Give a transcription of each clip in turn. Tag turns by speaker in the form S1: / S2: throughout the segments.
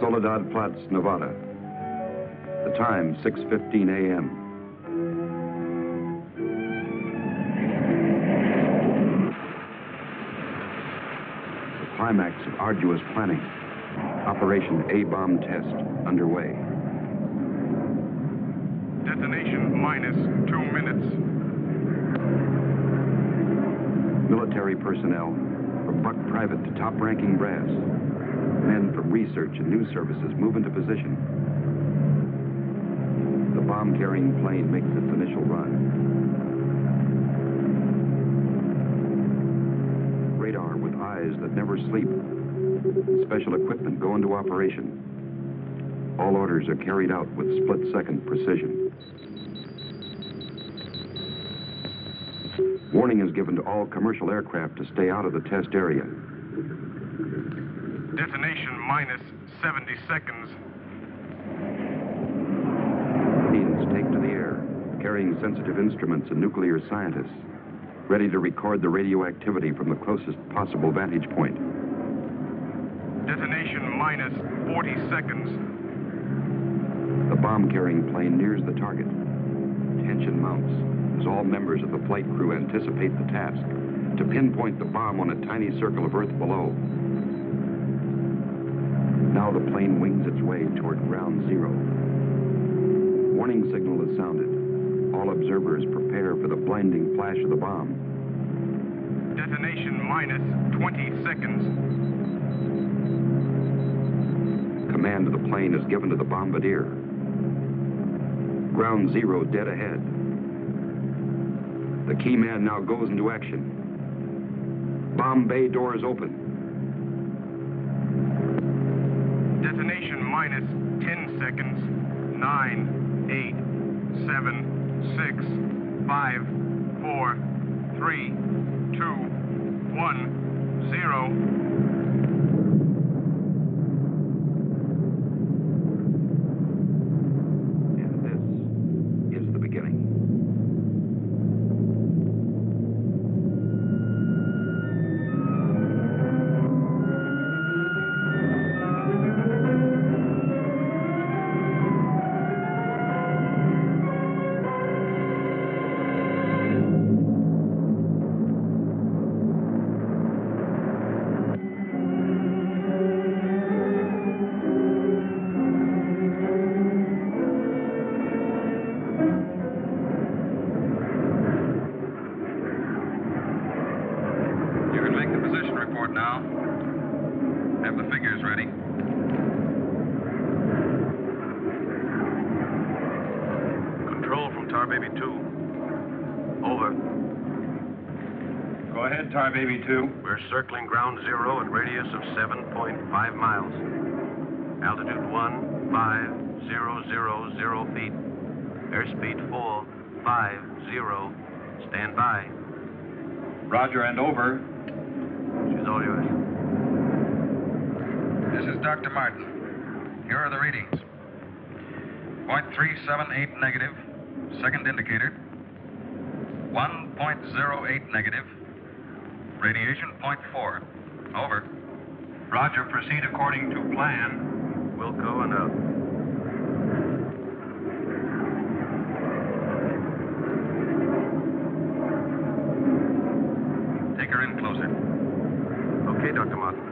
S1: Soledad Flats, Nevada. The time, 6:15 a.m. The climax of arduous planning. Operation A-bomb test underway.
S2: Detonation minus 2 minutes.
S1: Military personnel, from buck private to top-ranking brass. Men from research and news services move into position. The bomb-carrying plane makes its initial run. Radar with eyes that never sleep. Special equipment go into operation. All orders are carried out with split-second precision. Warning is given to all commercial aircraft to stay out of the test area.
S2: Detonation minus 70 seconds.
S1: Planes take to the air, carrying sensitive instruments and nuclear scientists, ready to record the radioactivity from the closest possible vantage point.
S2: Detonation minus 40 seconds.
S1: The bomb-carrying plane nears the target. Tension mounts as all members of the flight crew anticipate the task to pinpoint the bomb on a tiny circle of Earth below. Now the plane wings its way toward ground zero. Warning signal is sounded. All observers prepare for the blinding flash of the bomb.
S2: Detonation minus 20 seconds.
S1: Command of the plane is given to the bombardier. Ground zero dead ahead. The key man now goes into action. Bomb bay doors open.
S2: Detonation minus 10 seconds. 9, 8, 7, 6, 5, 4, 3, 2, 1, 0.
S1: Baby 2.
S3: We're circling ground zero at radius of 7.5 miles. Altitude 15,000 feet. Airspeed 450. Stand by.
S1: Roger and over.
S3: She's all yours.
S4: This is Dr. Martin. Here are the readings. 0.378 negative. Second indicator. 1.08 negative. Radiation 0.4. Over.
S1: Roger, proceed according to plan.
S3: Wilco and out.
S4: Take her in closer.
S3: Okay, Dr. Martin.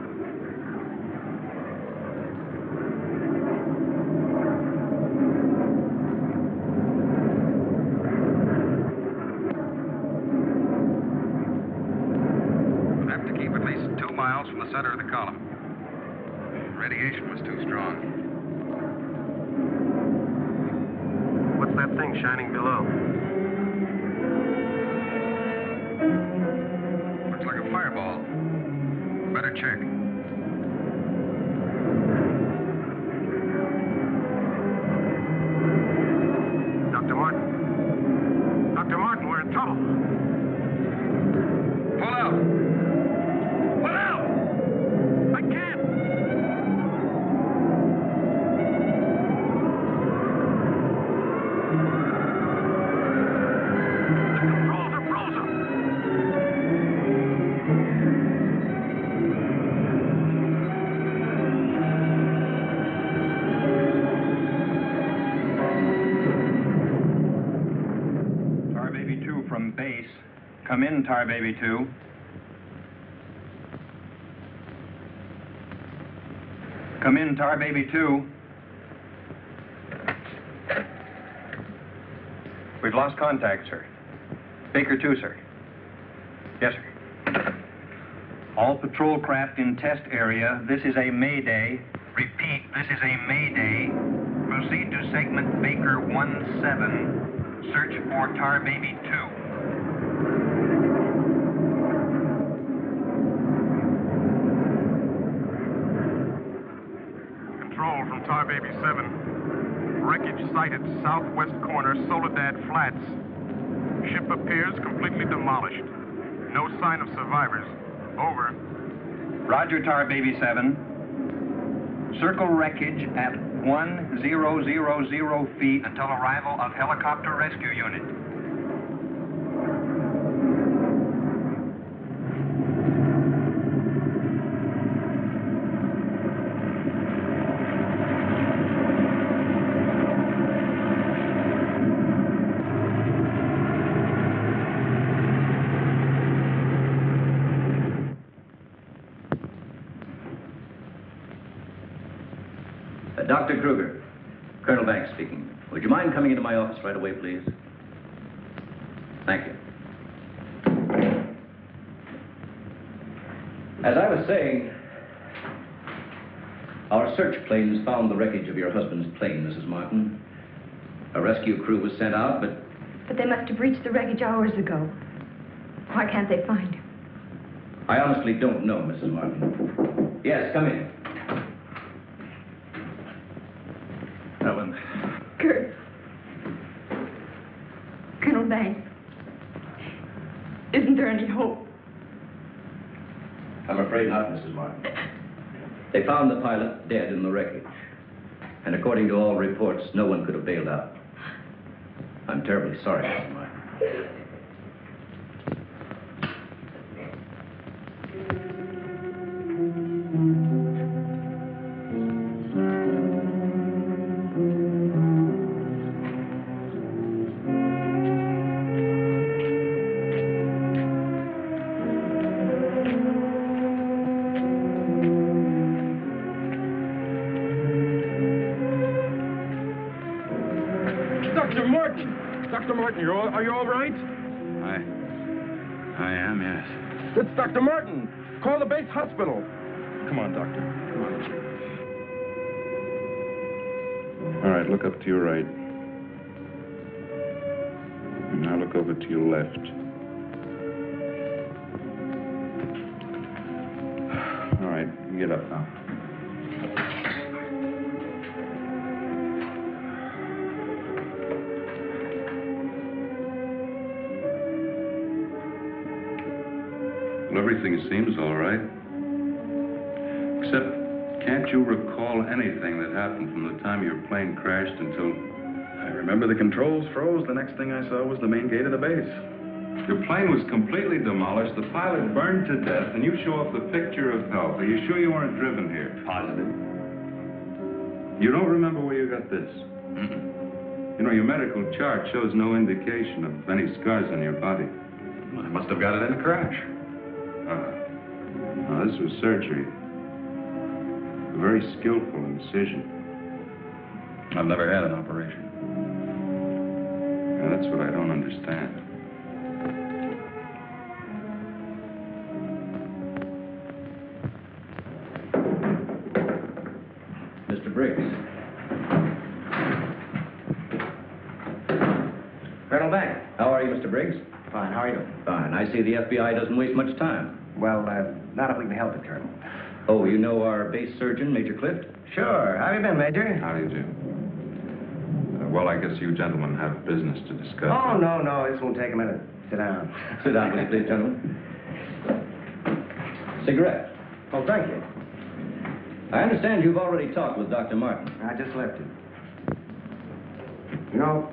S4: From the center of the column. Radiation was too strong.
S3: What's that thing shining below?
S4: Looks like a fireball. Better check.
S3: Dr. Martin. Dr. Martin, we're in trouble.
S4: Pull out!
S5: Come in, Tar Baby 2. Come in, Tar Baby 2. We've lost contact, sir. Baker 2, sir. Yes, sir. All patrol craft in test area. This is a Mayday. Repeat, this is a Mayday. Proceed to segment Baker 17. Search for Tar Baby 2.
S2: Control from Tar Baby 7. Wreckage sighted southwest corner, Soledad Flats. Ship appears completely demolished. No sign of survivors. Over.
S5: Roger, Tar Baby 7. Circle wreckage at 1000 feet until arrival of helicopter rescue unit.
S6: Dr. Kruger, Colonel Banks speaking. Would you mind coming into my office right away, please? Thank you. As I was saying, our search planes found the wreckage of your husband's plane, Mrs. Martin. A rescue crew was sent out, but...
S7: But they must have reached the wreckage hours ago. Why can't they find him?
S6: I honestly don't know, Mrs. Martin. Yes, come in. Helen.
S7: Kurt. Colonel Banks. Isn't there any hope?
S6: I'm afraid not, Mrs. Martin. They found the pilot dead in the wreckage. And according to all reports, no one could have bailed out. I'm terribly sorry, Mrs. Martin.
S2: Dr. Martin, are you all right?
S1: I am, yes.
S2: It's Dr. Martin. Call the base hospital. Come on, Doctor. Come on.
S1: All right, look up to your right. And now look over to your left. All right, you get up now. Everything seems all right. Except, can't you recall anything that happened from the time your plane crashed until...
S8: I remember the controls froze. The next thing I saw was the main gate of the base.
S1: Your plane was completely demolished, the pilot burned to death, and you show off the picture of health. Are you sure you weren't driven here?
S8: Positive.
S1: You don't remember where you got this?
S8: Mm-mm.
S1: You know, your medical chart shows no indication of any scars on your body.
S8: I must have got it in a crash.
S1: Now, this was surgery. A very skillful incision.
S8: I've never had an operation.
S1: Now, that's what I don't understand.
S6: Mr. Briggs. Colonel Banks. How are you, Mr. Briggs?
S5: Fine, how are you?
S6: Fine. I see the FBI doesn't waste much time.
S5: Well, not if we can help it, Colonel.
S6: Oh, you know our base surgeon, Major Clift?
S5: Sure. How have you been, Major?
S1: How do you do? Well, I guess you gentlemen have business to discuss.
S5: Oh, no, this won't take a minute. Sit down.
S6: Sit down, will you please, gentlemen. Cigarette.
S5: Oh, thank you.
S6: I understand you've already talked with Dr. Martin.
S5: I just left him. You know,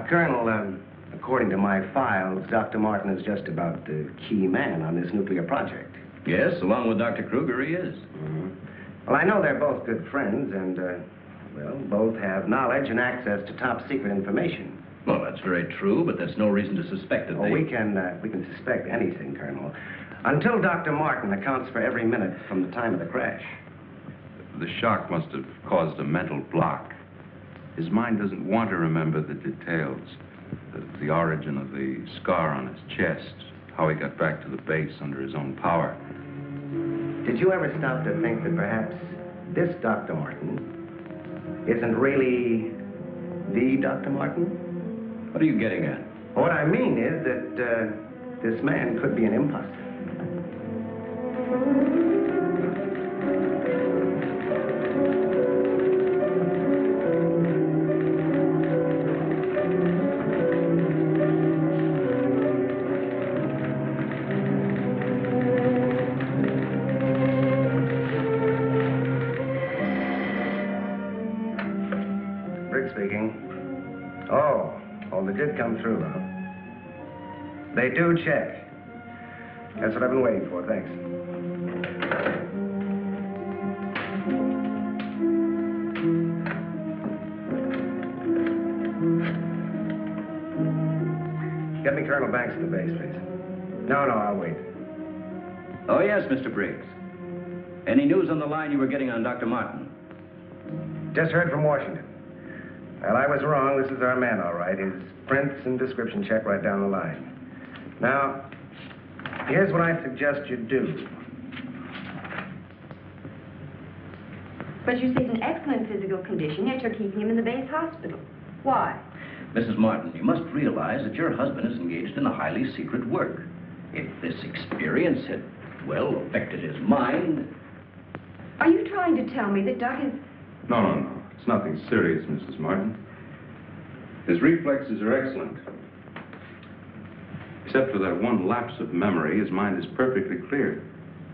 S5: Colonel, according to my files, Dr. Martin is just about the key man on this nuclear project.
S6: Yes, along with Dr. Kruger, he is.
S5: Mm-hmm. Well, I know they're both good friends, and, well, both have knowledge and access to top-secret information.
S6: Well, that's very true, but that's no reason to suspect that
S9: Oh,
S6: they...
S9: we can suspect anything, Colonel. Until Dr. Martin accounts for every minute from the time of the crash.
S1: The shock must have caused a mental block. His mind doesn't want to remember the details. The origin of the scar on his chest, how he got back to the base under his own power.
S9: Did you ever stop to think that perhaps this Dr. Martin isn't really the Dr. Martin?
S6: What are you getting at?
S9: What I mean is that this man could be an imposter. They did come through, huh? They do check. That's what I've been waiting for, thanks. Get me Colonel Banks at the base, please. No, I'll wait.
S6: Oh, yes, Mr. Briggs. Any news on the line you were getting on Dr. Martin?
S9: Just heard from Washington. Well, I was wrong. This is our man, all right. His prints and description check right down the line. Now, here's what I suggest you do.
S7: But you say he's in excellent physical condition, yet you're keeping him in the base hospital. Why?
S6: Mrs. Martin, you must realize that your husband is engaged in a highly secret work. If this experience had, well, affected his mind...
S7: Are you trying to tell me that Doc is...
S1: No. It's nothing serious, Mrs. Martin. His reflexes are excellent. Except for that one lapse of memory, his mind is perfectly clear.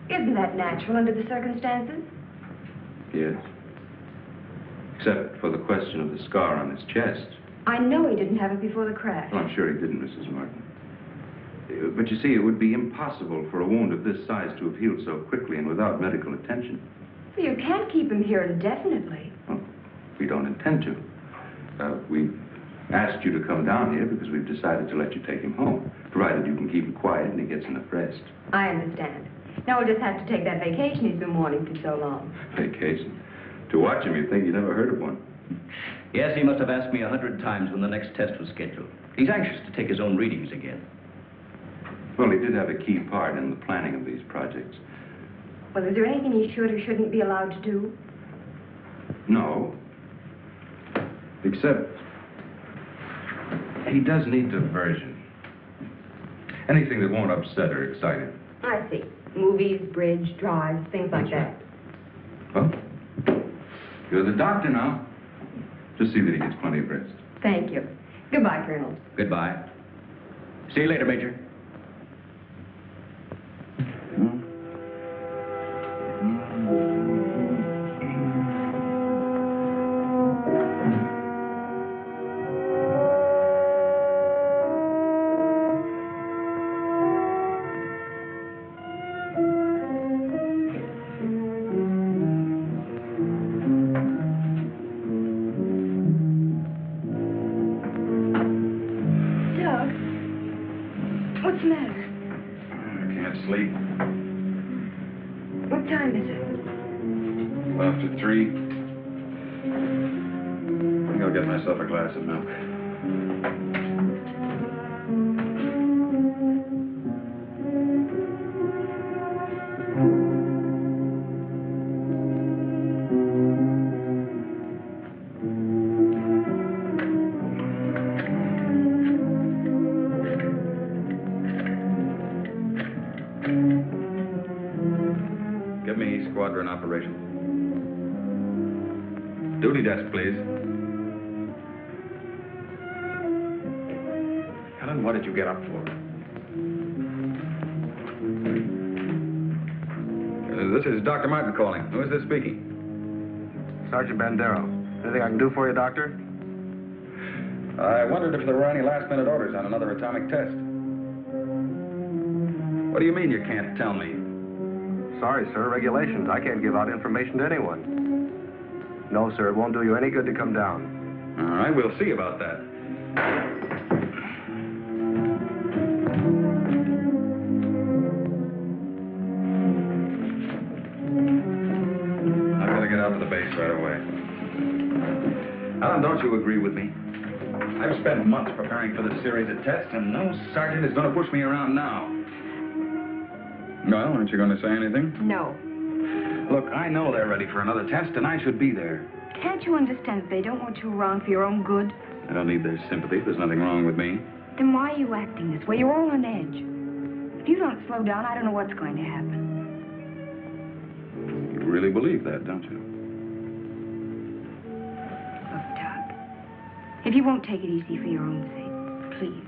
S7: Isn't that natural under the circumstances?
S1: Yes. Except for the question of the scar on his chest.
S7: I know he didn't have it before the crash.
S1: Well, I'm sure he didn't, Mrs. Martin. But you see, it would be impossible for a wound of this size to have healed so quickly and without medical attention.
S7: Well, you can't keep him here indefinitely.
S1: Well, we don't intend to. We've asked you to come down here because we've decided to let you take him home, provided you can keep him quiet and he gets enough rest.
S7: I understand. Now we'll just have to take that vacation he's been wanting for so long.
S1: Vacation? To watch him, you'd think you never heard of one.
S6: Yes, he must have asked me 100 times when the next test was scheduled. He's anxious to take his own readings again.
S1: Well, he did have a key part in the planning of these projects.
S7: Well, is there anything he should or shouldn't be allowed to do?
S1: No. Except he does need diversion. Anything that won't upset or excite him.
S7: I see. Movies, bridge, drives, things like that.
S1: Well, you're the doctor now. Just see that he gets plenty of rest.
S7: Thank you. Goodbye, Colonel.
S6: Goodbye. See you later, Major.
S1: Duty desk, please. Helen, what did you get up for? This is Dr. Martin calling. Who is this speaking?
S9: Sergeant Bandero. Anything I can do for you, Doctor?
S8: I wondered if there were any last-minute orders on another atomic test.
S1: What do you mean you can't tell me?
S9: Sorry, sir. Regulations. I can't give out information to anyone. No, sir. It won't do you any good to come down.
S1: All right, we'll see about that.
S8: thanks right away.
S1: Alan, don't you agree with me?
S8: I've spent months preparing for this series of tests, and no sergeant is going to push me around now. Well, aren't you going to say anything?
S7: No.
S1: Look, I know they're ready for another test, and I should be there.
S7: Can't you understand that they don't want you around for your own good?
S1: I don't need their sympathy. There's nothing wrong with me.
S7: Then why are you acting this way? You're all on edge. If you don't slow down, I don't know what's going to happen.
S1: You really believe that, don't you?
S7: Look, Doc, if you won't take it easy for your own sake, please,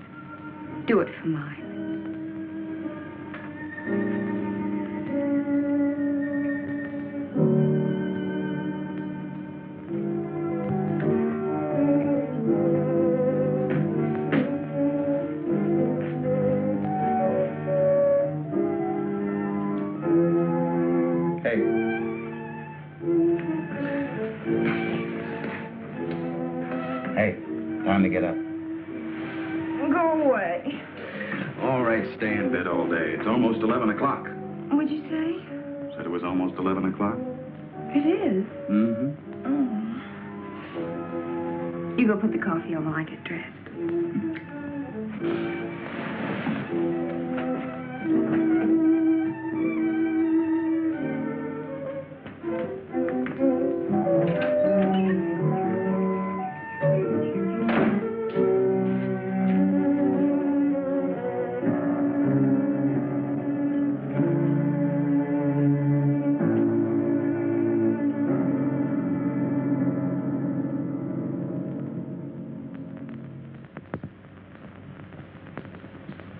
S7: do it for mine.
S1: Hey, time to get up.
S7: Go away.
S1: All right, stay in bed all day. It's almost 11 o'clock.
S7: What'd you say?
S1: Said it was almost 11 o'clock?
S7: It is.
S1: Mm-hmm.
S7: Oh. You go put the coffee on while I get dressed.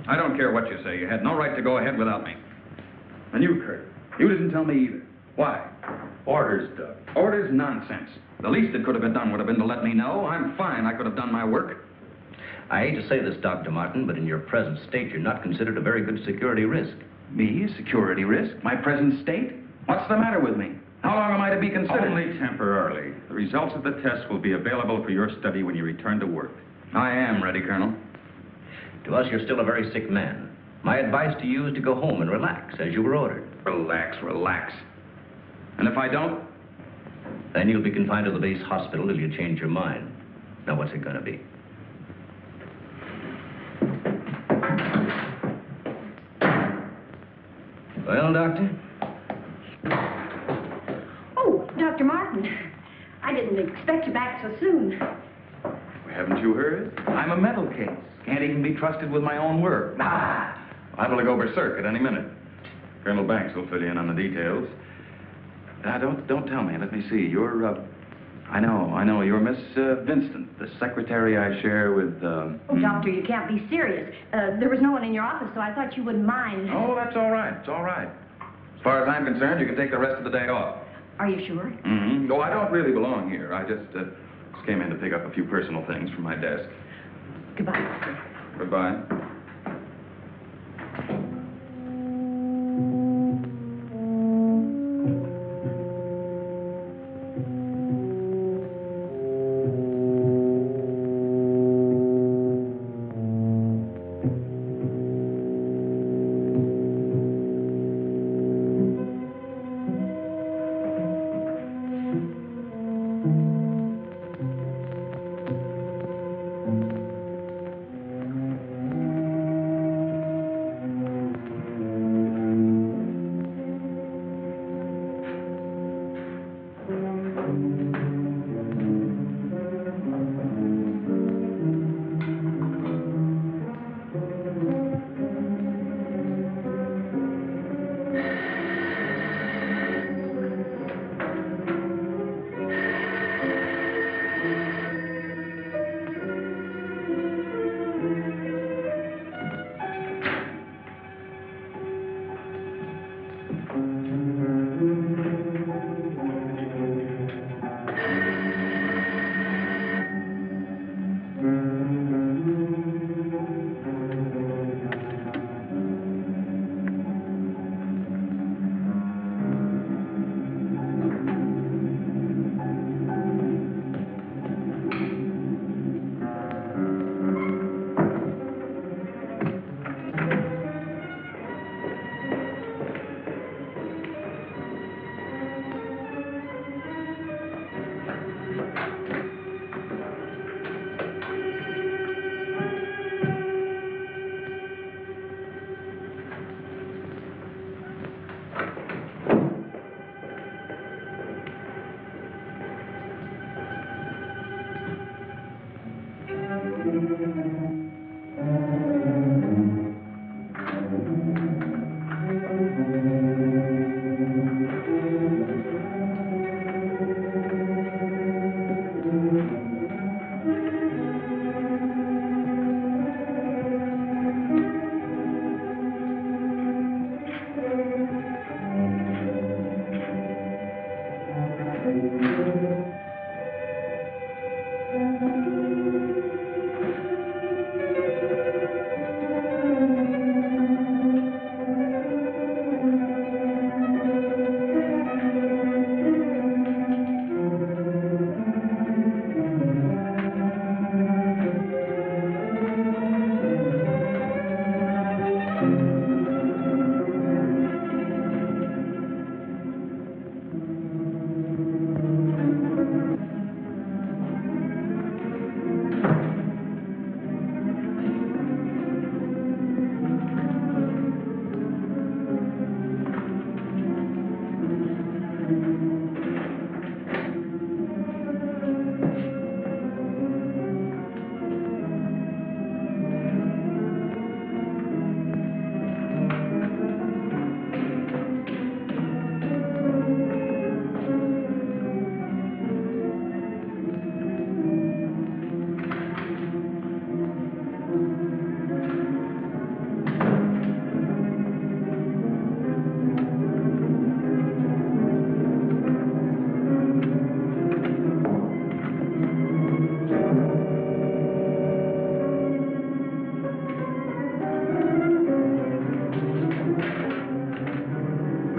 S1: I don't care what you say. You had no right to go ahead without me. And you, Kurt, you didn't tell me either. Why? Orders, Doug. Orders? Nonsense. The least that could have been done would have been to let me know. I'm fine. I could have done my work.
S6: I hate to say this, Dr. Martin, but in your present state, you're not considered a very good security risk.
S1: Me? A security risk? My present state? What's the matter with me? How long am I to be considered?
S8: Only temporarily. The results of the test will be available for your study when you return to work.
S1: I am ready, Colonel.
S6: To us, you're still a very sick man. My advice to you is to go home and relax, as you were ordered.
S1: Relax, relax. And if I don't?
S6: Then you'll be confined to the base hospital till you change your mind. Now, what's it going to be? Well, Doctor?
S7: Oh, Dr. Martin. I didn't expect you back so soon.
S1: Haven't you heard? I'm a mental case. Can't even be trusted with my own work. Liable to go berserk at any minute. Colonel Banks will fill you in on the details. Now, don't tell me. Let me see. You're, I know. You're Miss Vincent, the secretary I share with,
S7: Oh, Doctor, you can't be serious. There was no one in your office, so I thought you wouldn't mind.
S1: Oh, that's all right. It's all right. As far as I'm concerned, you can take the rest of the day off.
S7: Are you sure?
S1: Mm-hmm. Oh, I don't really belong here. I just came in to pick up a few personal things from my desk.
S7: Goodbye.
S1: Goodbye.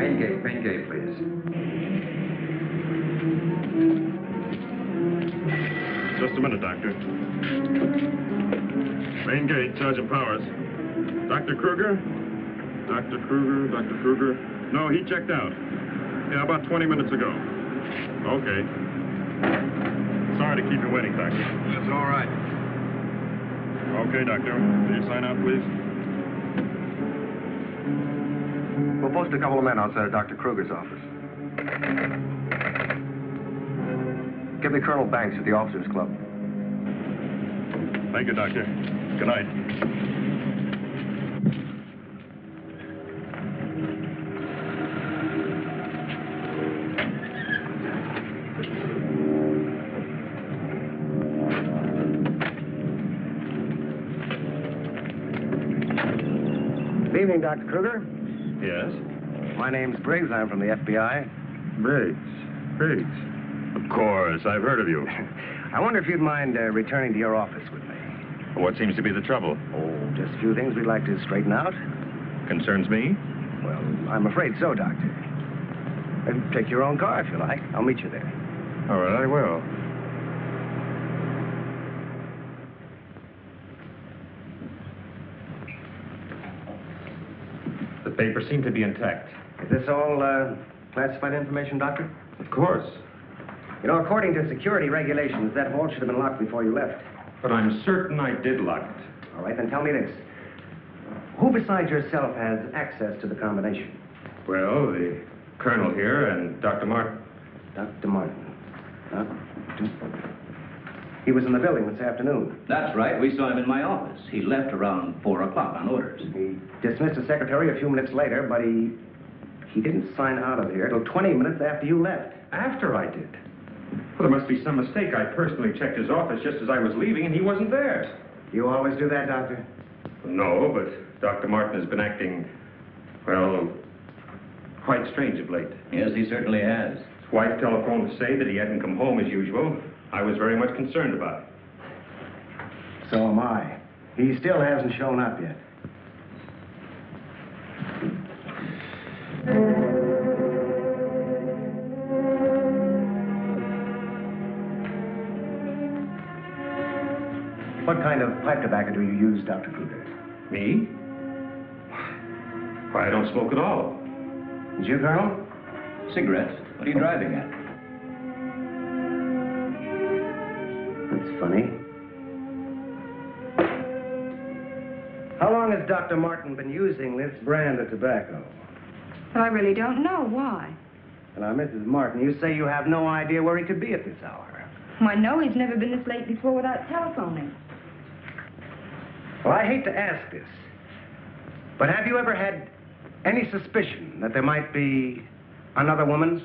S1: Main gate, please.
S2: Just a minute, Doctor. Main gate, Sergeant Powers. Dr. Kruger? Dr. Kruger. No, he checked out. Yeah, about 20 minutes ago. Okay. Sorry to keep you waiting, Doctor.
S4: That's all right.
S2: Okay, Doctor. Will you sign out, please?
S9: We'll post a couple of men outside of Dr. Kruger's office. Give me Colonel Banks at the Officers Club.
S2: Thank you, Doctor. Good night.
S9: Good evening, Dr. Kruger.
S2: Yes?
S9: My name's Briggs. I'm from the FBI.
S2: Briggs. Of course, I've heard of you.
S9: I wonder if you'd mind returning to your office with me.
S2: What seems to be the trouble?
S9: Oh, just a few things we'd like to straighten out.
S2: Concerns me?
S9: Well, I'm afraid so, Doctor. Take your own car if you like. I'll meet you there.
S2: All right, I will. The papers seem to be intact.
S9: Is this all classified information, Doctor?
S2: Of course.
S9: You know, according to security regulations, that vault should have been locked before you left.
S2: But I'm certain I did lock it.
S9: All right, then tell me this. Who besides yourself has access to the combination?
S2: Well, the colonel here and Dr. Martin.
S9: Dr. Martin. He was in the building this afternoon.
S6: That's right. We saw him in my office. He left around 4 o'clock on orders.
S9: He dismissed the secretary a few minutes later, but he didn't sign out of here till 20 minutes after you left.
S2: After I did? Well, there must be some mistake. I personally checked his office just as I was leaving, and he wasn't there.
S9: You always do that, Doctor?
S2: No, but Dr. Martin has been acting, well, quite strange of late.
S6: Yes, he certainly has.
S2: His wife telephoned to say that he hadn't come home as usual. I was very much concerned about it.
S9: So am I. He still hasn't shown up yet. What kind of pipe tobacco do you use, Dr. Kruger?
S2: Me? Why, I don't smoke at all.
S9: Did you, Colonel?
S6: Cigarettes? What are you driving at?
S9: That's funny. How long has Dr. Martin been using this brand of tobacco?
S7: Well, I really don't know. Why?
S9: Now, Mrs. Martin, you say you have no idea where he could be at this hour.
S7: Well, I know he's never been this late before without telephoning.
S9: Well, I hate to ask this, but have you ever had any suspicion that there might be another woman?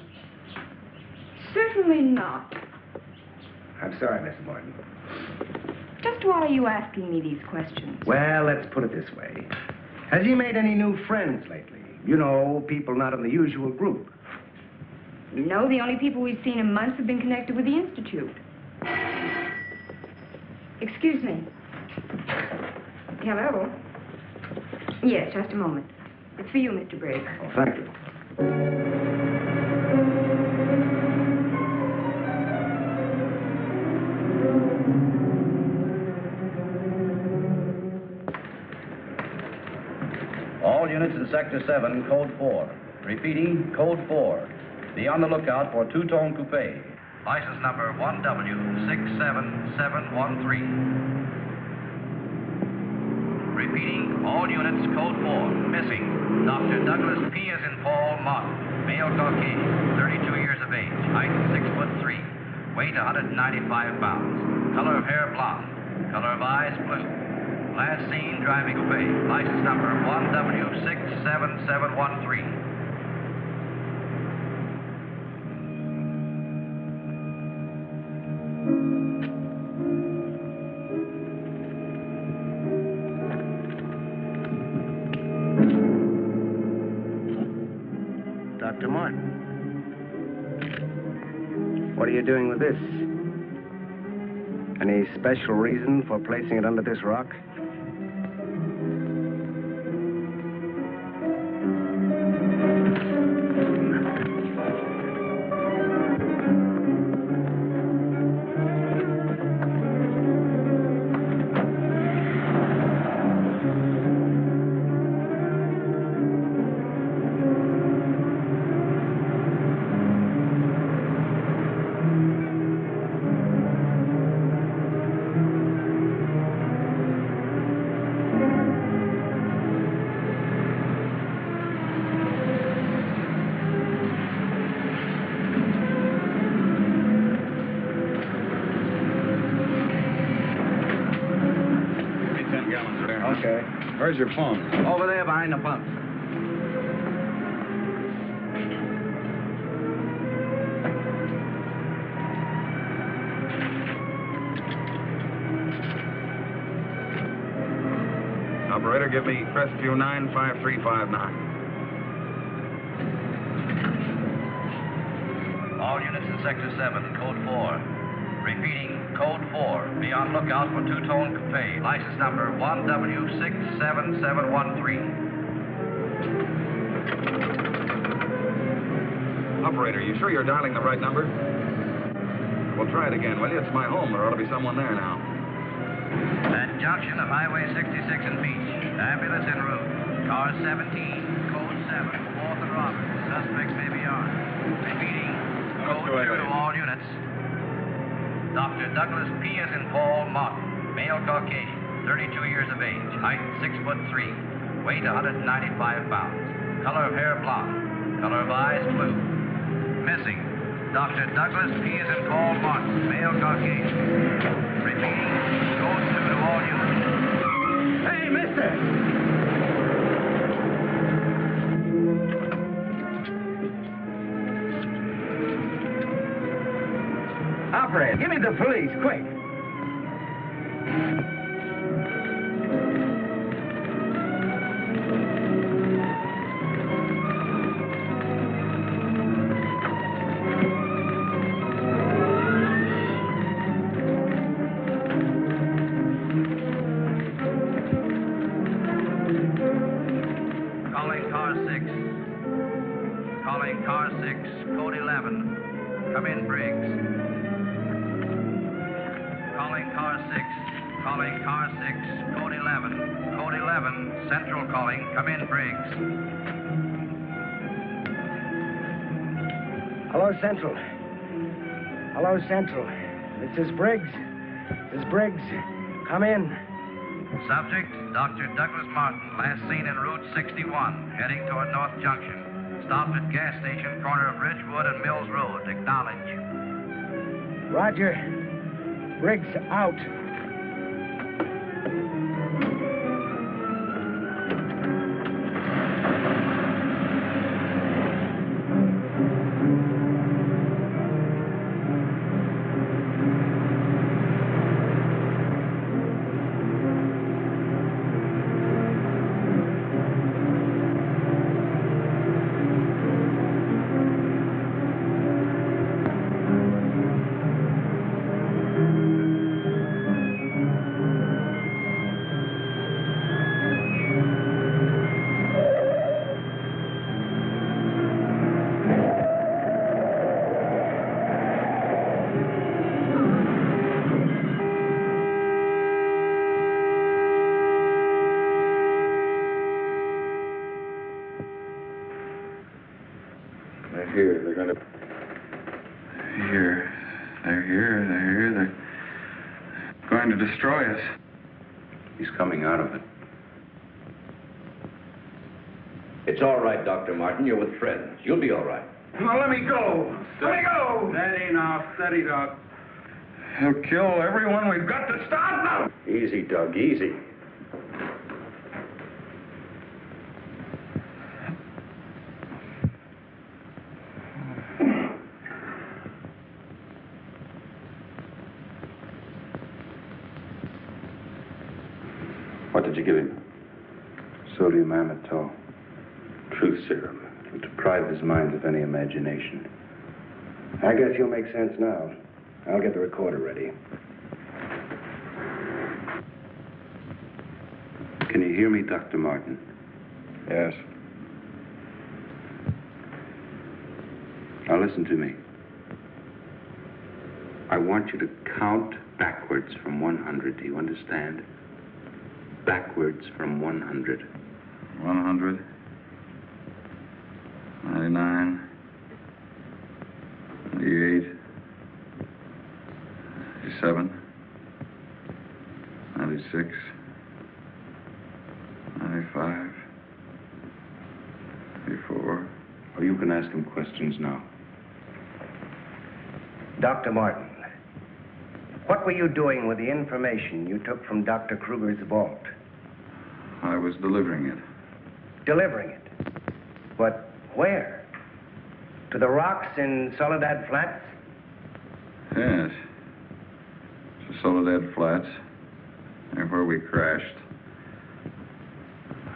S7: Certainly not.
S9: I'm sorry, Mrs. Martin.
S7: Just why are you asking me these questions?
S9: Well, let's put it this way. Has he made any new friends lately? You know, people not in the usual group.
S7: No, the only people we've seen in months have been connected with the Institute. Excuse me. Hello? Yes, just a moment. It's for you, Mr. Briggs.
S9: Oh, thank you.
S10: All units in Sector 7, Code 4. Repeating, Code 4. Be on the lookout for two-tone coupe.
S3: License number 1W67713. Repeating, all units, Code 4. Missing, Dr. Douglas P. as in Paul Martin. Male Caucasian, 32 years of age. Height 6'3". Weight 195 pounds. Color of hair blonde. Color of eyes blue. Last seen driving coupe. License number 1W67713.
S9: Dr. Martin. What are you doing with this? Any special reason for placing it under this rock?
S8: Where's your phone?
S10: Over there behind the pump.
S8: Operator, give me Crestview 95359.
S3: All units in Sector 7, Code 4. Repeating, Code 4. Be on lookout for two-tone coupe. License number 1W67713.
S8: Operator, you sure you're dialing the right number? Well, try it again, will you? It's my home. There ought to be someone there now.
S3: At junction of Highway 66 and Beach. Ambulance en route. Car 17, Code 7. 4th and Roberts. Suspects may be armed. Repeating, Code 2 to all units. Dr. Douglas P. as in Paul Martin. Male Caucasian. 32 years of age. Height 6'3". Weight 195 pounds. Color of hair blonde. Color of eyes blue. Missing, Dr. Douglas P. as in Paul Martin. Male Caucasian. Repeating, Code 2 to all units.
S9: Hey, mister! Operator, give me the police, quick.
S3: Calling car 6. Calling car 6, Code 11. Come in, Briggs. Calling car 6. Calling car 6, Code 11. Code 11, Central calling. Come in, Briggs.
S9: Hello, Central. Hello, Central. This is Briggs. This is Briggs. Come in.
S3: Subject, Dr. Douglas Martin, last seen en Route 61, heading toward North Junction. Stopped at gas station, corner of Ridgewood and Mills Road. Acknowledge.
S9: Roger. Briggs out.
S8: They're here. They're going to... Here. They're here. They're here. They're going to destroy us.
S1: He's coming out of it.
S6: It's all right, Dr. Martin. You're with friends. You'll be all right.
S8: Now, let me go. Let me go.
S10: Steady now, steady, Doc.
S8: He'll kill everyone. We've got to stop now.
S6: Easy, Doug, easy.
S1: What did you give him? Sodium amytal. Truth serum. It'll deprive his mind of any imagination.
S9: I guess you'll make sense now. I'll get the recorder ready.
S1: Can you hear me, Dr. Martin?
S8: Yes.
S1: Now listen to me. I want you to count backwards from 100. Do you understand? Backwards from 100.
S8: 100. 99. 98. 97. 96. 95. 94.
S1: Well, you can ask him questions now.
S9: Dr. Martin, what were you doing with the information you took from Dr. Kruger's vault?
S8: I was delivering it.
S9: Delivering it? But where? To the rocks in Soledad Flats?
S8: Yes. To Soledad Flats, near where we crashed.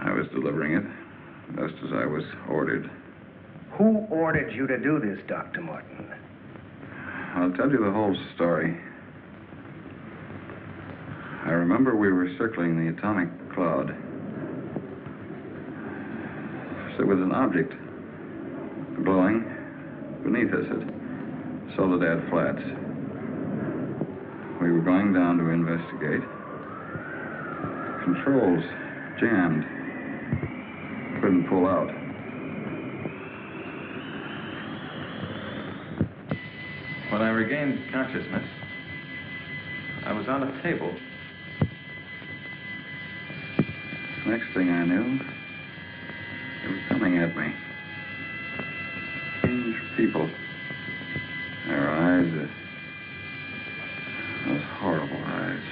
S8: I was delivering it, just as I was ordered.
S9: Who ordered you to do this, Dr. Morton?
S8: I'll tell you the whole story. I remember we were circling the atomic cloud. There was an object glowing beneath us at Soledad Flats. We were going down to investigate. Controls jammed. Couldn't pull out. When I regained consciousness, I was on a table. Next thing I knew, they were coming at me. Strange people. Their eyes, those horrible eyes.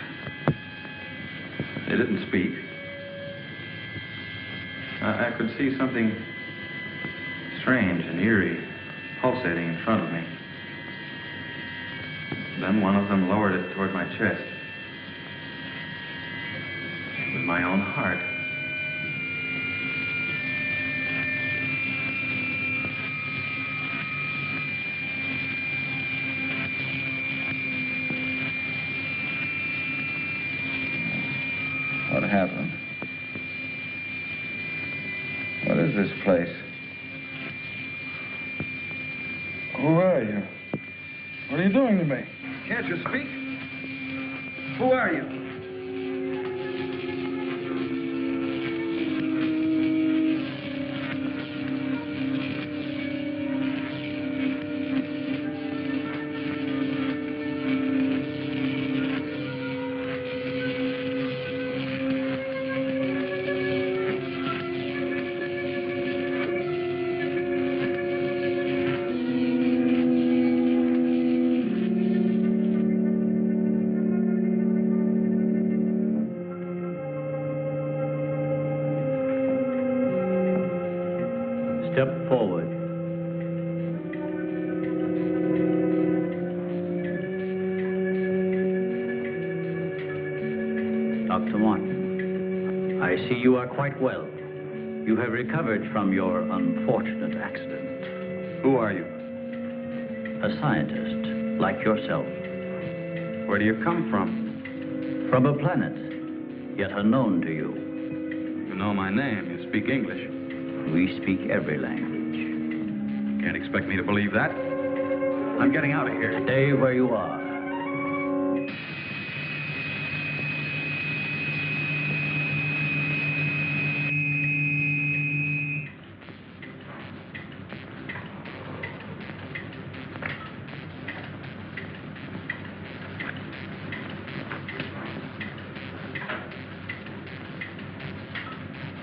S8: They didn't speak. I could see something strange and eerie pulsating in front of me. Then one of them lowered it toward my chest. It was my own heart. What happened? What is this place?
S11: Who are you? What are you doing to me?
S9: Can't you speak? Who are you?
S10: Step forward. Dr. Martin, I see you are quite well. You have recovered from your unfortunate accident.
S8: Who are you?
S10: A scientist, like yourself.
S8: Where do you come from?
S10: From a planet, yet unknown to you.
S8: You know my name. You speak English.
S10: We speak every language.
S8: Can't expect me to believe that. I'm getting out of here.
S10: Stay where you are.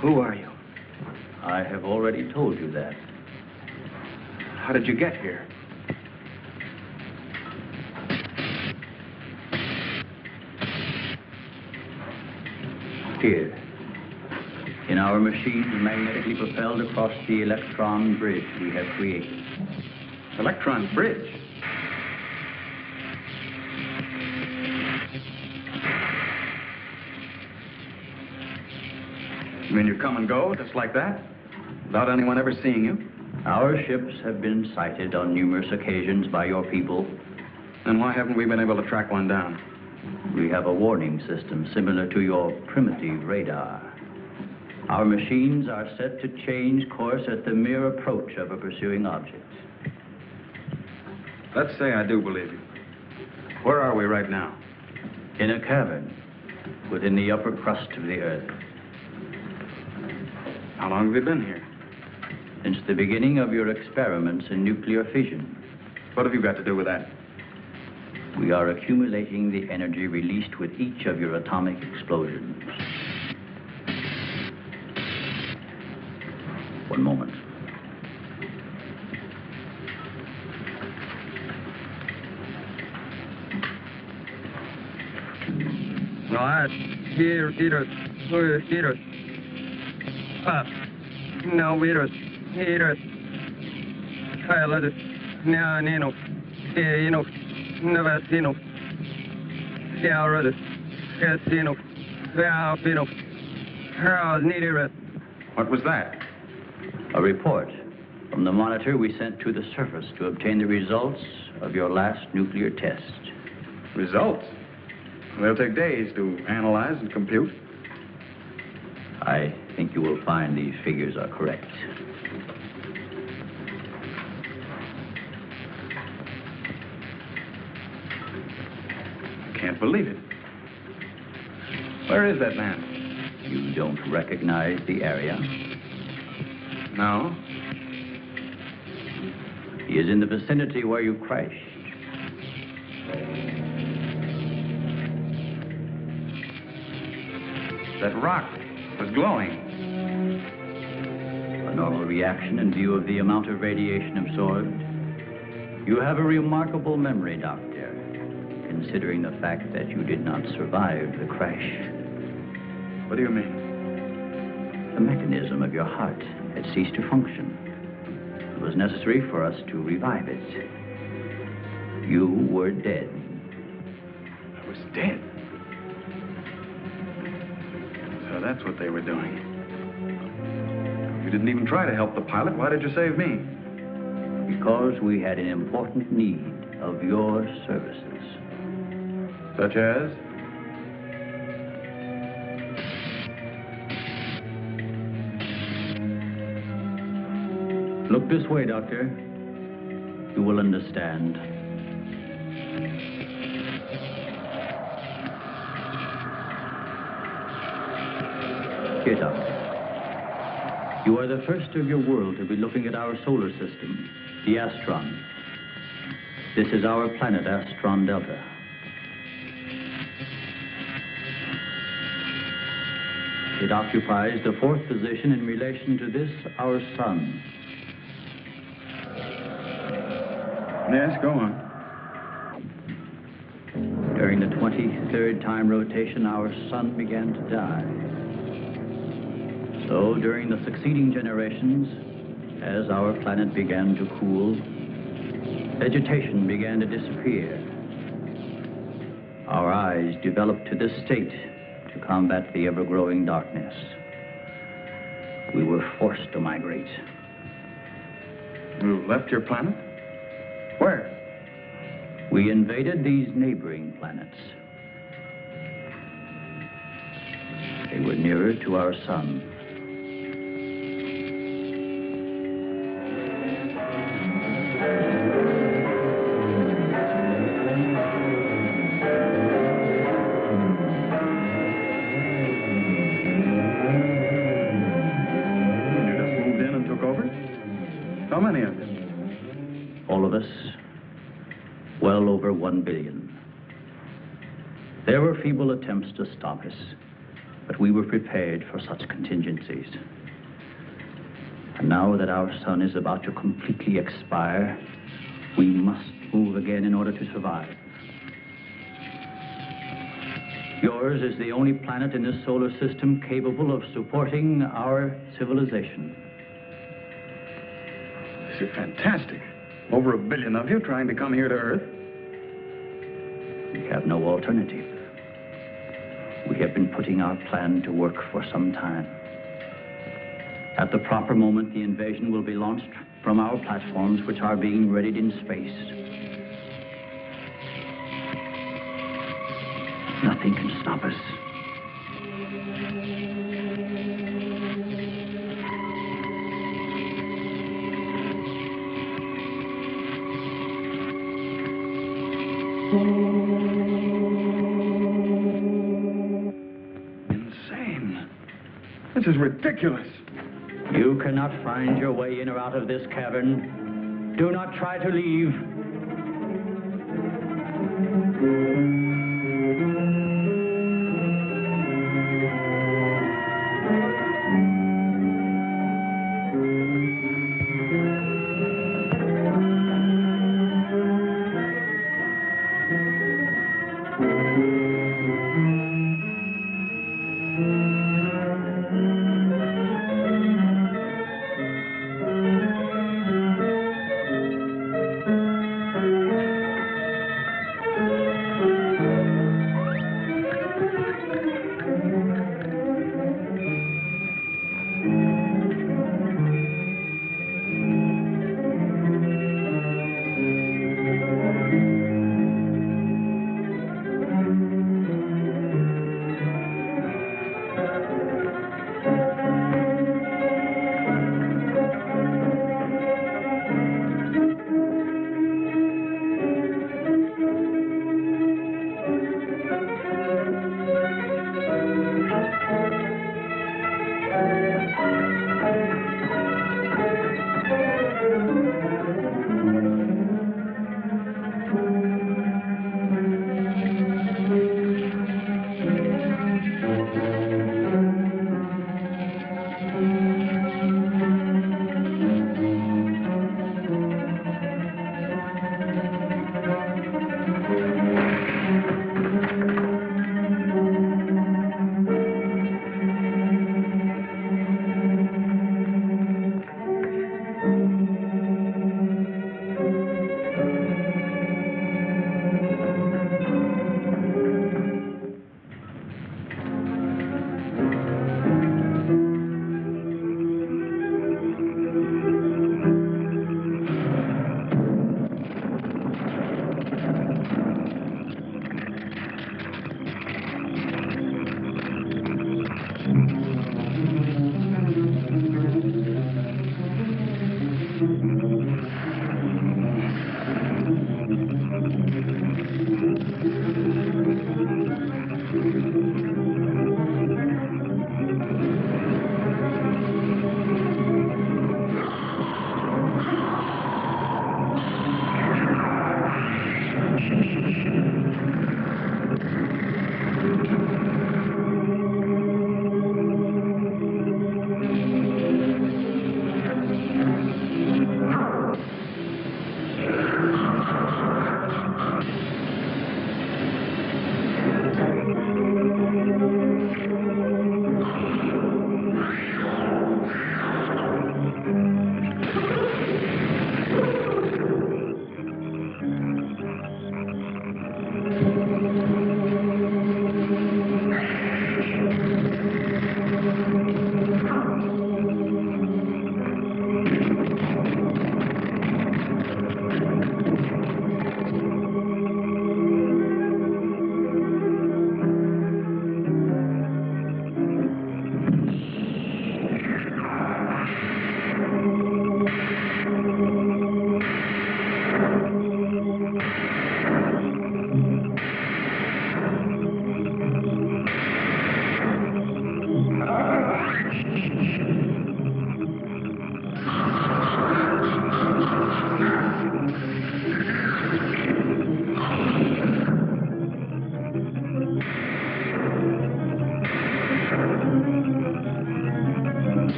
S9: Who are you?
S10: I have already told you that.
S9: How did you get here?
S10: Here. In our machines magnetically propelled across the electron bridge we have created.
S8: Electron bridge? You mean you come and go just like that? Without anyone ever seeing you?
S10: Our ships have been sighted on numerous occasions by your people.
S8: Then why haven't we been able to track one down?
S10: We have a warning system similar to your primitive radar. Our machines are set to change course at the mere approach of a pursuing object.
S8: Let's say I do believe you. Where are we right now?
S10: In a cavern within the upper crust of the Earth.
S8: How long have you been here?
S10: Since the beginning of your experiments in nuclear fission.
S8: What have you got to do with that?
S10: We are accumulating the energy released with each of your atomic explosions. One moment.
S11: No, I here, eater.
S12: Pop. No, virus. Virus. Pilot. No, Nino. Nino. Novacino. Cialrus. Casino. Valpino. Hurls. Needed.
S5: What was that?
S10: A report from the monitor we sent to the surface to obtain the results of your last nuclear test.
S8: Results? They'll take days to analyze and compute.
S10: I think you will find these figures are correct.
S8: I can't believe it. Where is that man?
S10: You don't recognize the area?
S8: No.
S10: He is in the vicinity where you crashed.
S8: That rock was glowing.
S10: A normal reaction in view of the amount of radiation absorbed. You have a remarkable memory, Doctor, considering the fact that you did not survive the crash.
S8: What do you mean?
S10: The mechanism of your heart had ceased to function. It was necessary for us to revive it. You were dead.
S8: I was dead. So that's what they were doing. You didn't even try to help the pilot. Why did you save me?
S10: Because we had an important need of your services.
S8: Such as?
S10: Look this way, Doctor. You will understand. Here, Doctor. You are the first of your world to be looking at our solar system, the Astron. This is our planet, Astron Delta. It occupies the fourth position in relation to this, our sun.
S8: Yes, go on.
S10: During the 23rd time rotation, our sun began to die. So, during the succeeding generations, as our planet began to cool, vegetation began to disappear. Our eyes developed to this state to combat the ever-growing darkness. We were forced to migrate.
S8: You left your planet? Where?
S10: We invaded these neighboring planets. They were nearer to our sun.
S8: You just moved in and took over? How many of you?
S10: All of us, well over 1 billion. There were feeble attempts to stop us, but we were prepared for such contingencies. And now that our sun is about to completely expire, we must move again in order to survive. Yours is the only planet in this solar system capable of supporting our civilization.
S8: This is fantastic. Over 1 billion of you trying to come here to Earth.
S10: We have no alternative. We have been putting our plan to work for some time. At the proper moment, the invasion will be launched from our platforms, which are being readied in space. Nothing can stop us.
S8: Insane. This is ridiculous.
S10: You cannot find your way in or out of this cavern. Do not try to leave.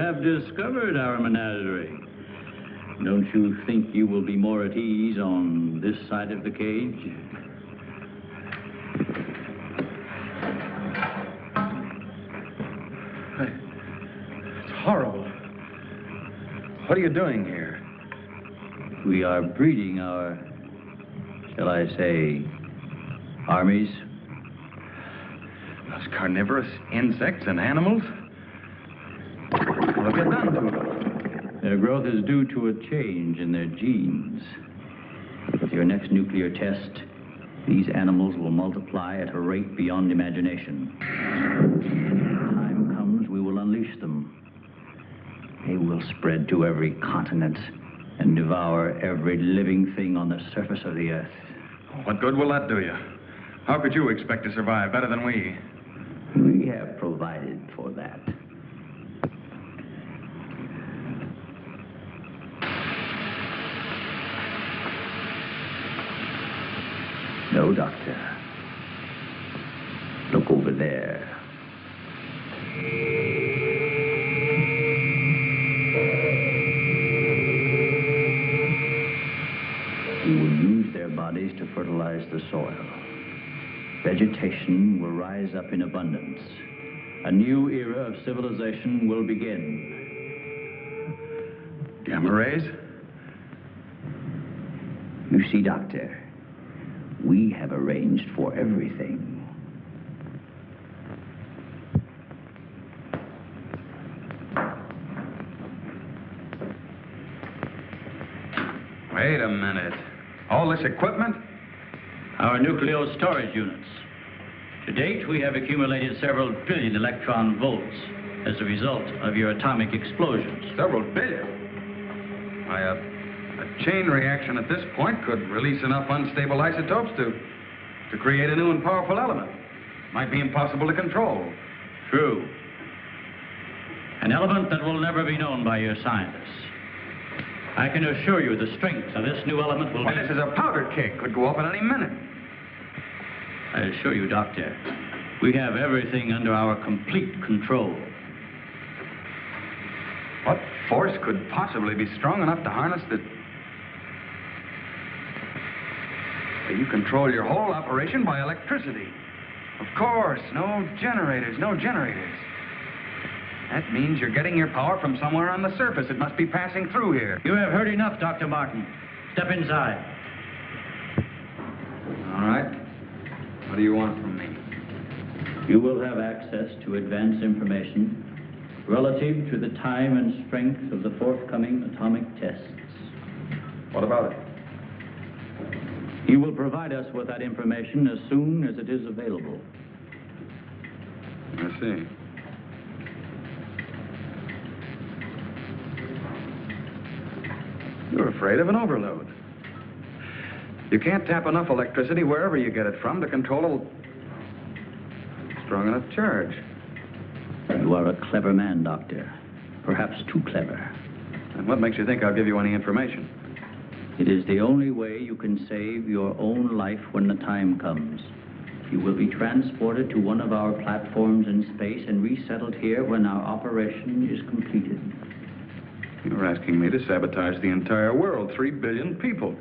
S10: have discovered our menagerie. Don't you think you will be more at ease on this side of the cage?
S8: It's horrible. What are you doing here?
S10: We are breeding our, shall I say, armies.
S8: Those carnivorous insects and animals? What have you done to them?
S10: Their growth is due to a change in their genes. With your next nuclear test, these animals will multiply at a rate beyond imagination. When the time comes, we will unleash them. They will spread to every continent and devour every living thing on the surface of the earth.
S8: What good will that do you? How could you expect to survive better than we?
S10: We have provided for that. No, Doctor. Look over there. We will use their bodies to fertilize the soil. Vegetation will rise up in abundance. A new era of civilization will begin.
S8: Gamma rays?
S10: You see, Doctor, we have arranged for everything.
S8: Wait a minute. All this equipment?
S10: Our nuclear storage units. To date, we have accumulated several billion electron volts as a result of your atomic explosions.
S8: Several billion? Why, a chain reaction at this point could release enough unstable isotopes to create a new and powerful element. Might be impossible to control.
S10: True. An element that will never be known by your scientists. I can assure you the strength of this new element will be...
S8: This is a powder keg. Could go off at any minute.
S10: I assure you, Doctor, we have everything under our complete control.
S8: What force could possibly be strong enough to harness the... You control your whole operation by electricity. Of course, no generators. That means you're getting your power from somewhere on the surface. It must be passing through here.
S10: You have heard enough, Dr. Martin. Step inside.
S8: All right. What do you want from me?
S10: You will have access to advanced information relative to the time and strength of the forthcoming atomic tests.
S8: What about it?
S10: You will provide us with that information as soon as it is available.
S8: I see. You're afraid of an overload. You can't tap enough electricity wherever you get it from to control a strong enough charge.
S10: You are a clever man, Doctor. Perhaps too clever.
S8: And what makes you think I'll give you any information?
S10: It is the only way you can save your own life when the time comes. You will be transported to one of our platforms in space and resettled here when our operation is completed.
S8: You're asking me to sabotage the entire world, 3 billion people.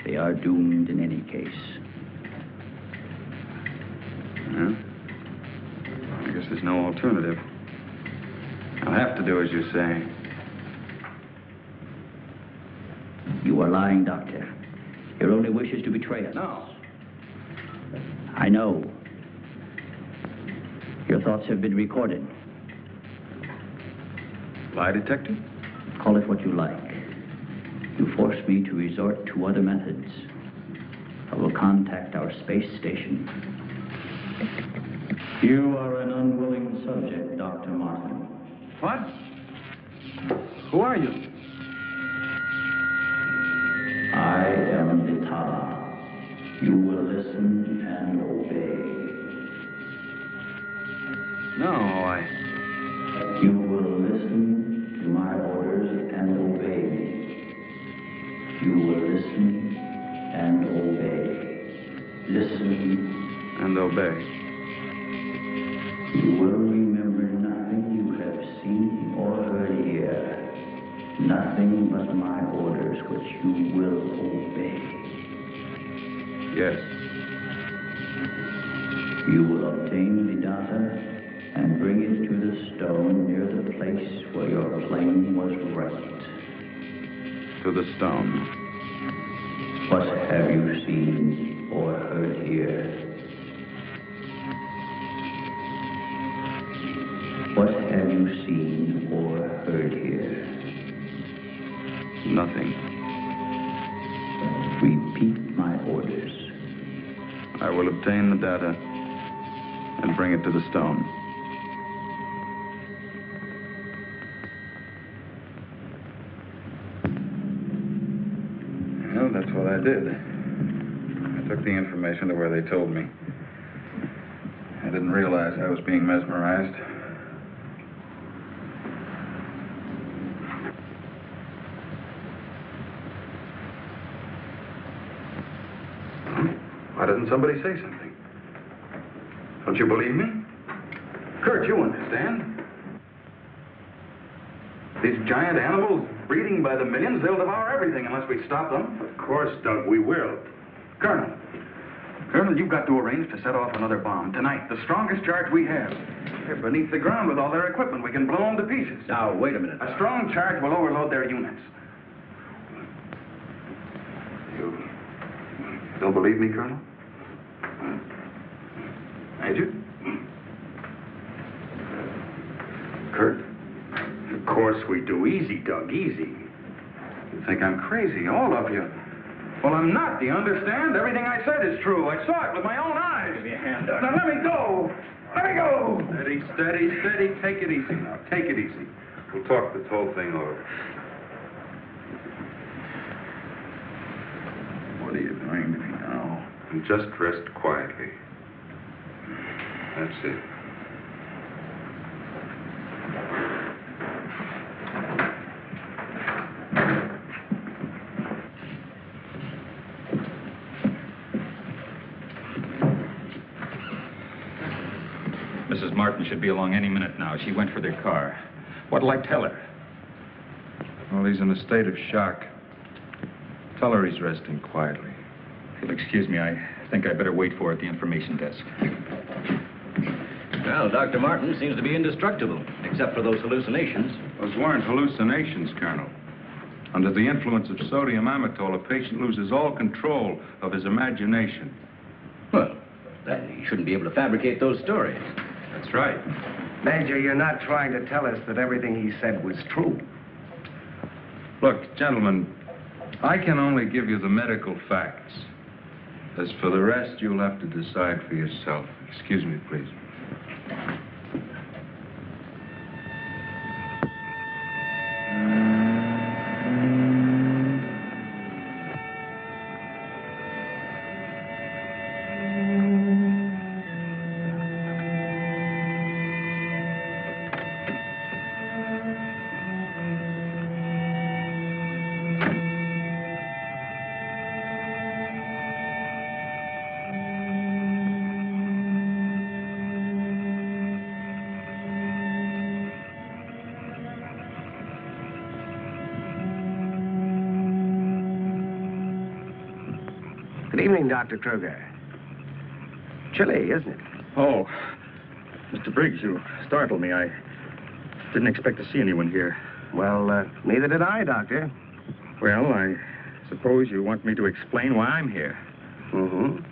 S10: They are doomed in any case.
S8: Yeah? I guess there's no alternative. I'll have to do as you say.
S10: You are lying, Doctor. Your only wish is to betray us.
S8: No.
S10: I know. Your thoughts have been recorded.
S8: Lie detector?
S10: Call it what you like. You force me to resort to other methods. I will contact our space station. You are an unwilling subject, Dr. Martin.
S8: What? Who are you?
S10: I am Vitala. You will listen and obey.
S8: No,
S10: You will listen to my orders and obey me. You will listen and obey. Listen
S8: and obey.
S10: You will remember nothing you have seen or heard.
S8: Yes.
S10: You will obtain the data and bring it to the stone near the place where your plane was wrecked.
S8: To the stone.
S10: What have you seen or heard here? What have you seen or heard here?
S8: Nothing.
S10: Repeat my orders.
S8: I will obtain the data and bring it to the stone. Well, that's what I did. I took the information to where they told me. I didn't realize I was being mesmerized. Why doesn't somebody say something? Don't you believe me? Kurt, you understand. These giant animals breeding by the millions, they'll devour everything unless we stop them.
S13: Of course, Doug, we will.
S8: Colonel, you've got to arrange to set off another bomb tonight. The strongest charge we have. They're beneath the ground with all their equipment. We can blow them to pieces.
S6: Now, wait a minute.
S8: A strong charge will overload their units. You don't believe me, Colonel? Major? Kurt?
S13: Of course we do. Easy, Doug, easy.
S8: You think I'm crazy, all of you. Well, I'm not. Do you understand? Everything I said is true. I saw it with my own eyes.
S6: Give me a hand, Doug.
S8: Now, let me go. Let me go.
S13: Steady, steady, steady. Take it easy now. Take it easy. We'll talk this whole thing over.
S8: What are you doing to me now?
S13: And just rest quietly. That's it.
S14: Mrs. Martin should be along any minute now. She went for their car. What'll I tell her?
S11: Well, he's in a state of shock. Tell her he's resting quietly.
S14: If you'll excuse me, I think I better wait for her at the information desk.
S6: Well, Dr. Martin seems to be indestructible, except for those hallucinations.
S11: Those weren't hallucinations, Colonel. Under the influence of sodium amytal, a patient loses all control of his imagination.
S6: Well, then he shouldn't be able to fabricate those stories.
S11: That's right.
S9: Major, you're not trying to tell us that everything he said was true.
S11: Look, gentlemen, I can only give you the medical facts. As for the rest, you'll have to decide for yourself. Excuse me, please.
S9: Good evening, Dr. Kruger. Chilly, isn't it?
S14: Oh, Mr. Briggs, you startled me. I didn't expect to see anyone here.
S9: Well, neither did I, Doctor.
S14: Well, I suppose you want me to explain why I'm here.
S9: Mm-hmm.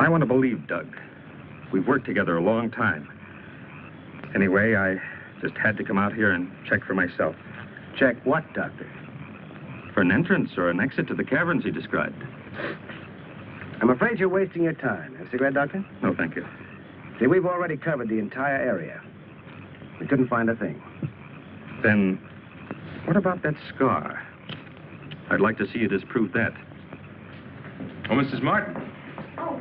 S14: I want to believe Doug. We've worked together a long time. Anyway, I just had to come out here and check for myself.
S9: Check what, Doctor?
S14: For an entrance or an exit to the caverns he described.
S9: I'm afraid you're wasting your time. Have a cigarette, Doctor?
S14: No, thank you.
S9: See, we've already covered the entire area. We couldn't find a thing.
S14: Then, what about that scar? I'd like to see you disprove that.
S11: Oh, Mrs. Martin.
S7: Oh.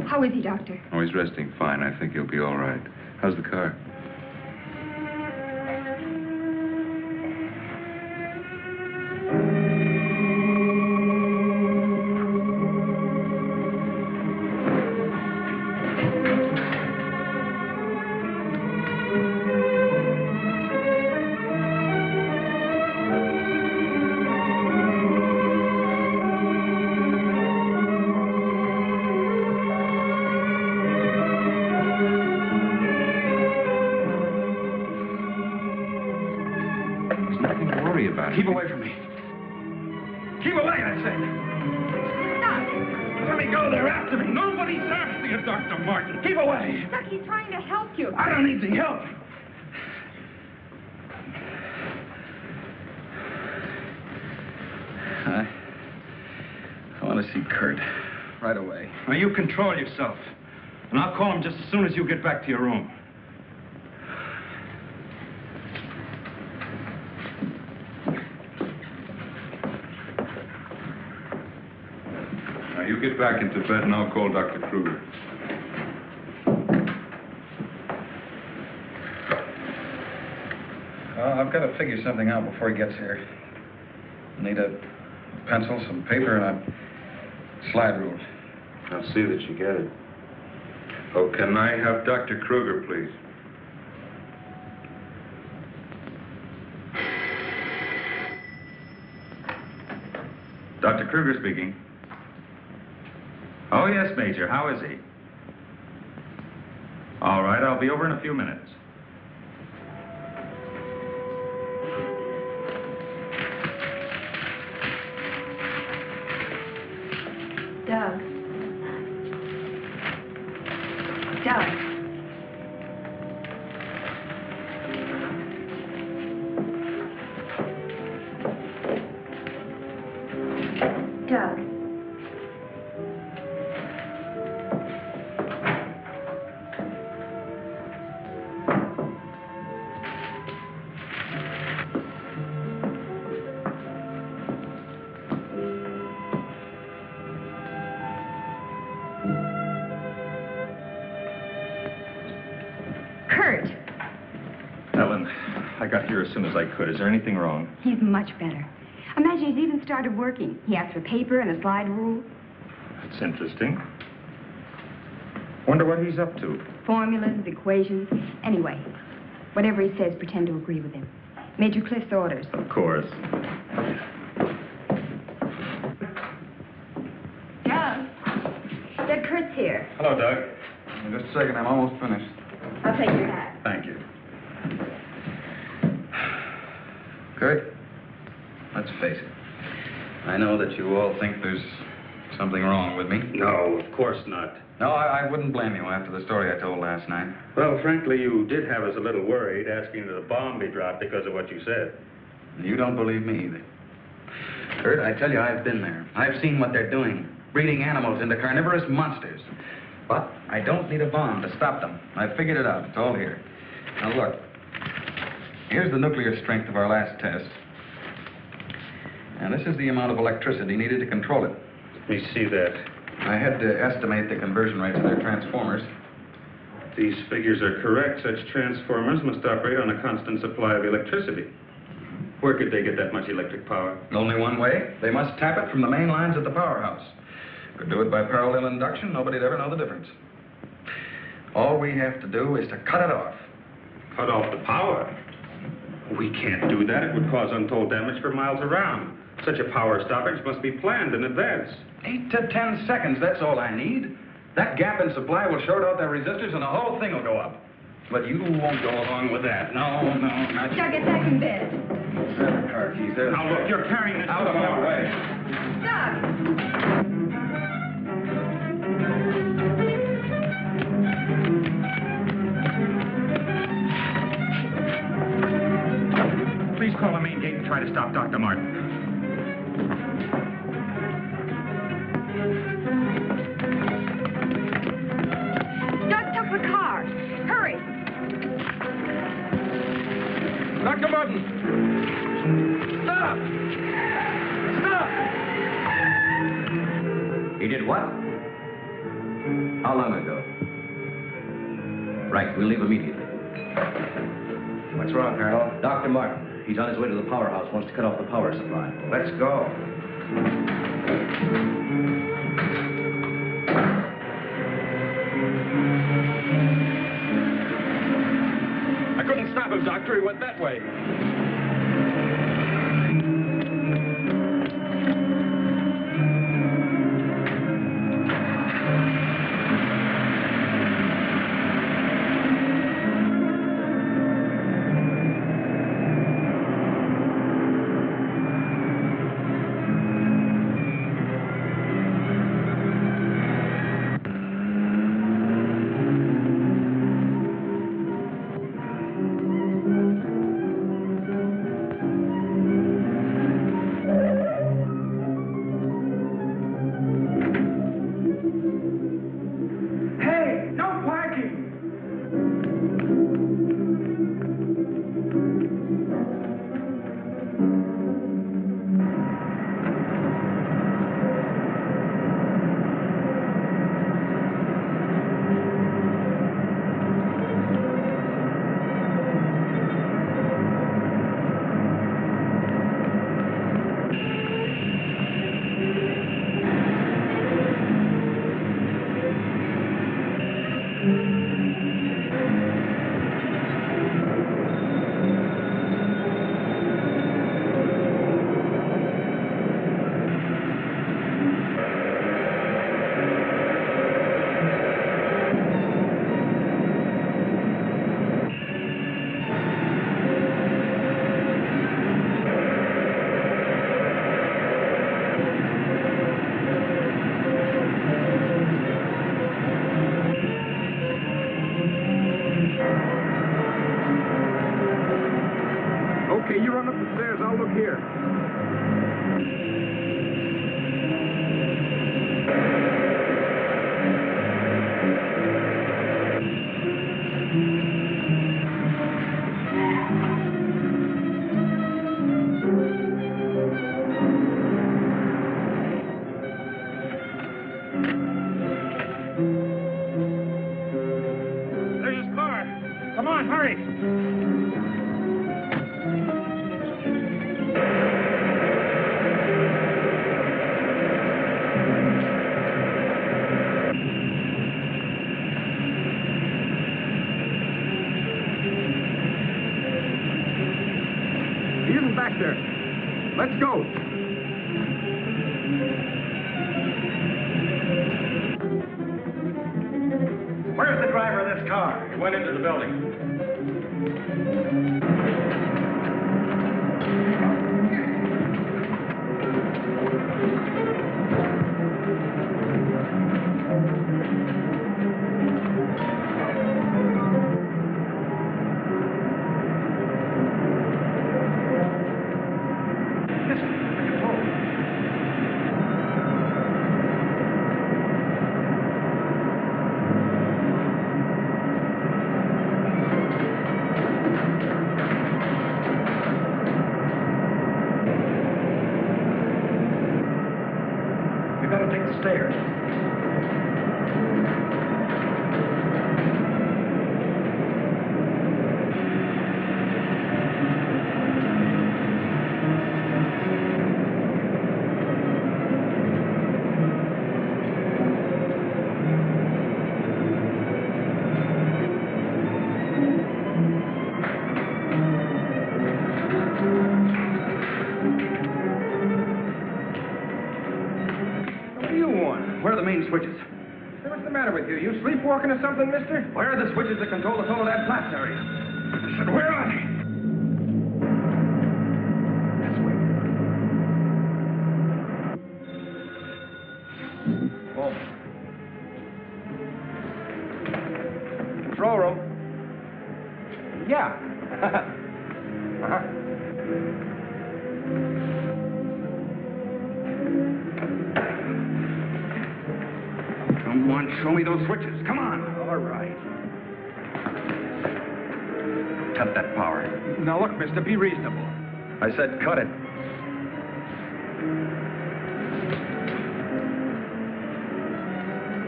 S7: How is he, Doctor?
S11: Oh, he's resting fine. I think he'll be all right. How's the car?
S8: Keep away from me. Keep away, I said.
S7: Doc!
S8: Let me go. They're after me. Nobody's after you, Dr. Martin. Keep away.
S7: Doc, he's trying to help you.
S8: I don't need the help. I want to see Kurt right away.
S14: Now, you control yourself. And I'll call him just as soon as you get back to your room.
S11: Now, you get back into bed and I'll call Dr. Kruger.
S8: I've got to figure something out before he gets here. I need a pencil, some paper, and a slide rule.
S11: I'll see that you get it. Oh, can I have Dr. Kruger, please?
S14: Dr. Kruger speaking. Oh, yes, Major. How is he? All right, I'll be over in a few minutes.
S7: Doug. Doug. Doug. Kurt.
S14: Ellen, I got here as soon as I could. Is there anything wrong?
S7: He's much better. Imagine he's even started working. He asked for paper and a slide rule.
S14: That's interesting. Wonder what he's up to.
S7: Formulas, equations. Anyway, whatever he says, pretend to agree with him. Major Cliff's orders.
S14: Of course.
S7: Doug. Doug, Kurt's here.
S8: Hello, Doug. Just a second, I'm almost finished.
S7: I'll take your hat.
S8: Thank you. Kurt, let's face it. I know that you all think there's something wrong with me.
S14: No, of course not.
S8: No, I wouldn't blame you after the story I told last night.
S14: Well, frankly, you did have us a little worried asking that the bomb be dropped because of what you said.
S8: You don't believe me either. Kurt, I tell you, I've been there. I've seen what they're doing, breeding animals into carnivorous monsters. But I don't need a bomb to stop them. I've figured it out. It's all here. Now, look. Here's the nuclear strength of our last test. And this is the amount of electricity needed to control it.
S14: Let me see that.
S8: I had to estimate the conversion rates of their transformers.
S14: These figures are correct. Such transformers must operate on a constant supply of electricity. Where could they get that much electric power?
S8: Only one way. They must tap it from the main lines at the powerhouse. Could do it by parallel induction. Nobody'd ever know the difference. All we have to do is to cut it off.
S14: Cut off the power? We can't do that. It would cause untold damage for miles around. Such a power stoppage must be planned in advance.
S8: 8 to 10 seconds, that's all I need. That gap in supply will short out their resistors and the whole thing will go up. But you won't go along with that. No, not you.
S7: Doug, get back in bed.
S8: There's the car keys. There's
S14: Now, look, you're carrying this
S8: out of my way.
S7: Doug!
S14: Please call the main gate and try to stop Dr. Martin.
S7: Doug took the car. Hurry.
S8: Dr. Martin! Stop! Stop!
S6: He did what? How long ago? Right, we'll leave immediately.
S9: What's wrong, Colonel?
S6: Dr. Martin, he's on his way to the powerhouse, wants to cut off the power supply.
S9: Let's go.
S14: I couldn't stop him, Doctor. He went that way.
S9: Hurry!
S13: He isn't back there. Let's go.
S9: Where's the driver of this car?
S14: He went into the building.
S9: We've got to take the stairs.
S13: What do you want?
S5: Where are the main switches?
S13: Hey, what's the matter with you? You sleepwalking or something, mister?
S5: Where are the switches that control the Soledad Flats area?
S13: I said, where are they?
S9: This way.
S13: Oh. Control room. Yeah. Uh-huh.
S5: Come on, show me those switches. Come on.
S13: All right.
S5: Cut that power.
S13: Now, look, mister, be reasonable.
S14: I said cut it.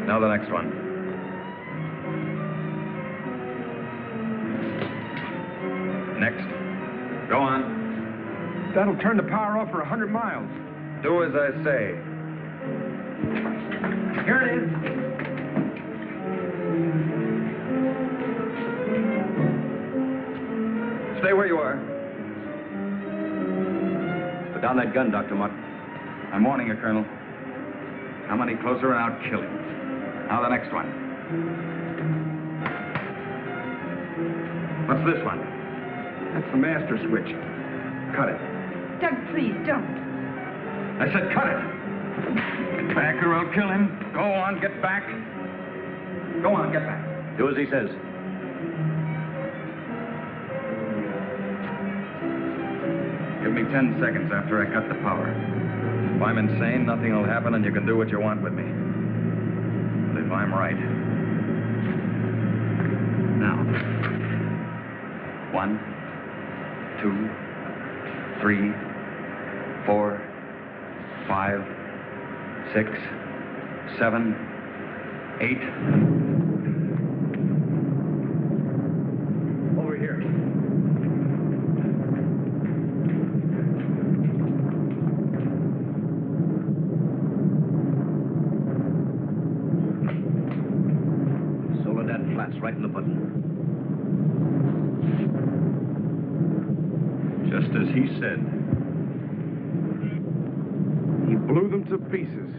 S14: Now the next one. Next. Go on.
S13: That'll turn the power off for 100 miles.
S14: Do as I say.
S9: Here it is.
S14: Stay where you are.
S6: Put down that gun, Dr. Mott.
S5: I'm warning you, Colonel. Come any closer and I'll kill you. Now the next one. What's this one?
S13: That's the master switch.
S5: Cut it.
S7: Doug, please, don't.
S5: I said cut it. Get back or I'll kill him. Go on, get back. Go on, get back.
S6: Do as he says.
S5: Give me 10 seconds after I cut the power. If I'm insane, nothing will happen and you can do what you want with me. But if I'm right. Now. 1, 2, 3, 4, 5, 6, 7, 8.
S13: Over here.
S6: Soledad Flats, right in the button.
S14: Just as he said.
S13: He blew them to pieces.